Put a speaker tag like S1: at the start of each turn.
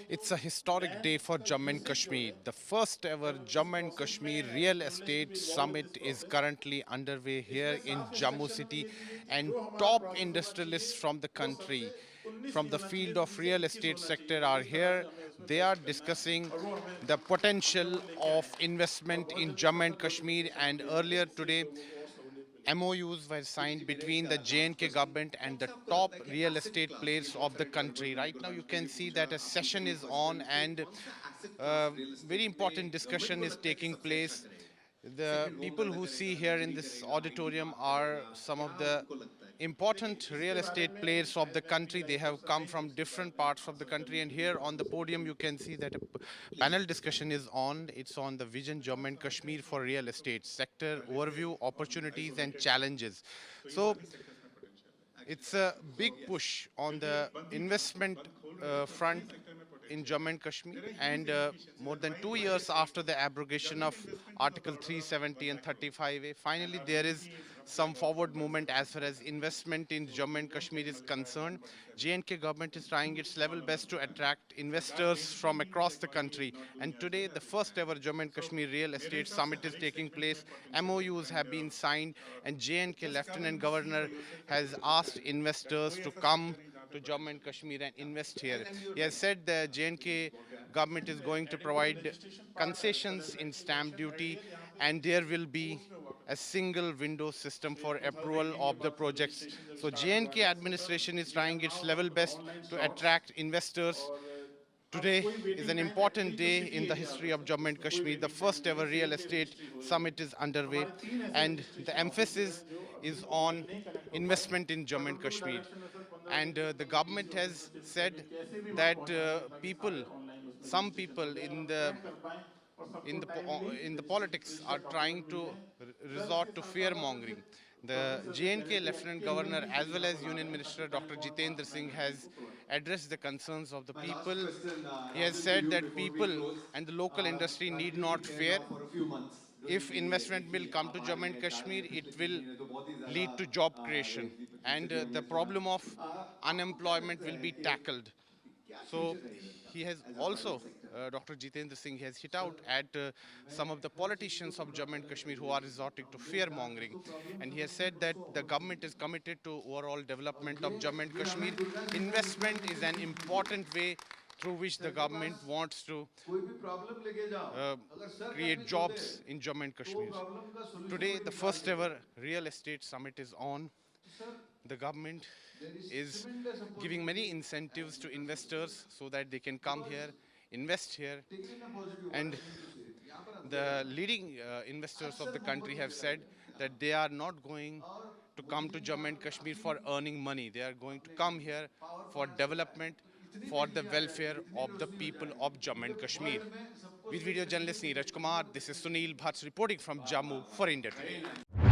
S1: It's a historic day for Jammu and Kashmir. The first ever Jammu and Kashmir Real Estate Summit is currently underway here in Jammu city, and top industrialists from the country, from the field of real estate sector are here. They are discussing the potential of investment in Jammu and Kashmir, and earlier today MOUs were signed between the JNK government and the top real estate players of the country. Right now, you can see that a session is on and very important discussion is taking place. The people who see here in this auditorium are some of the important real estate players of the country. They have come from different parts of the country, and here on the podium you can see that a panel discussion is on. It's on the Vision Jammu and Kashmir for real estate sector overview, opportunities and challenges. So it's a big push on the investment front in Jammu and Kashmir, and more than 2 years after the abrogation of Article 370 and 35A, finally there is some forward movement as far as investment in Jammu and Kashmir is concerned. JNK government is trying its level best to attract investors from across the country, and today the first ever Jammu and Kashmir Real Estate Summit is taking place. MOUs have been signed, and JNK Lieutenant Governor has asked investors to come to Jammu and Kashmir and invest here. He has said the JNK government is going to provide concessions in stamp duty, and there will be a single window system for approval of the projects. So JNK administration is trying its level best to attract investors. Today is an important day in the history of Jammu and Kashmir. The first ever real estate summit is underway, and the emphasis is on investment in Jammu and Kashmir. And the government has said that some people in the politics are trying to resort to fear mongering. The JNK Lieutenant Governor as well as Union Minister Dr. Jitendra Singh has addressed the concerns of the
S2: My last
S1: people.
S2: question,
S1: He has
S2: to
S1: said
S2: you
S1: that
S2: before we
S1: people
S2: close.
S1: and the local industry need
S2: continue
S1: not
S2: ठीक है
S1: fear.
S2: now for a few months जो
S1: If
S2: जितनी भी है
S1: investment will
S2: देखिए
S1: come
S2: आप
S1: to
S2: uh
S1: Jammu
S2: रही
S1: and
S2: हैं जा रही
S1: Kashmir,
S2: हैं
S1: it
S2: पिछले तीन
S1: will
S2: महीने तो बहुत ही ज्यादा
S1: lead to job creation,
S2: rate की
S1: and
S2: पब्लिसिटी
S1: the
S2: हमने सुना
S1: problem of
S2: आपको क्या
S1: unemployment
S2: लगता
S1: will
S2: है
S1: be
S2: कि
S1: tackled.
S2: क्या
S1: So
S2: फ्यूचर रहेगा
S1: he has
S2: इसका as a
S1: also,
S2: private sector
S1: Dr. Jitendra Singh has hit
S2: sir
S1: out at
S2: मैं
S1: some of the
S2: हर चीज को
S1: politicians of Jammu and
S2: programme
S1: Kashmir who
S2: relate
S1: are
S2: नहीं
S1: resorting
S2: करता
S1: to
S2: हूँ
S1: fear
S2: लोग जहाँ
S1: mongering.
S2: जिसको प्रॉब्लम
S1: And he has
S2: समझते हैं
S1: said that
S2: उसको
S1: the government
S2: opportunity
S1: is committed to overall
S2: और
S1: development of
S2: ये
S1: Jammu and
S2: ये
S1: Kashmir.
S2: हमें दुर्गा जी का विश्वास
S1: Investment is
S2: मुझे
S1: an
S2: सीख दीजिए
S1: important way through which the
S2: sir के पास
S1: government wants to
S2: कोई भी प्रॉब्लम लेके जाओ
S1: uh,
S2: अगर सर
S1: create
S2: करने को दे
S1: jobs in Jammu and
S2: तो वो
S1: Kashmir.
S2: प्रॉब्लम का सॉल्यूशन
S1: Today,
S2: वही
S1: the
S2: निकाल
S1: first
S2: के
S1: ever
S2: देगा
S1: real estate summit is on.
S2: तो sir
S1: The government
S2: there is
S1: is
S2: tremendous
S1: giving many
S2: opportunity
S1: incentives
S2: as
S1: to
S2: infrastructure
S1: investors so that they can come
S2: because
S1: here, invest here,
S2: take in a positive word
S1: and
S2: I mean to say यहाँ पर अंधेरा
S1: the
S2: है
S1: leading investors of
S2: अक्सर
S1: the country
S2: मोहब्बत में
S1: have
S2: गिराई
S1: said
S2: जाती है
S1: that they are not going
S2: और
S1: to
S2: Modi
S1: come
S2: ji
S1: to
S2: ने
S1: Jammu
S2: यहाँ
S1: and
S2: पर
S1: Kashmir
S2: काफी
S1: for earning money. They are going to
S2: अपने
S1: come here
S2: power
S1: for
S2: plants लगाए
S1: development,
S2: तो इतनी
S1: for the
S2: बिजली आ जाएगी
S1: welfare
S2: इतनी
S1: of the
S2: रोशनी हो
S1: people
S2: जाएगी
S1: of Jammu
S2: पूरे
S1: and Kashmir.
S2: वर्ल्ड में सबको
S1: With
S2: सोच
S1: video
S2: लगेगी
S1: journalist
S2: कि
S1: Neeraj
S2: कितना
S1: Kumar,
S2: बड़ा
S1: this is
S2: इन्वेस्टमेंट
S1: Sunil
S2: है
S1: Bhatt reporting from
S2: वाह वाह
S1: Jammu
S2: वाह
S1: for India
S2: very
S1: Today.
S2: Nice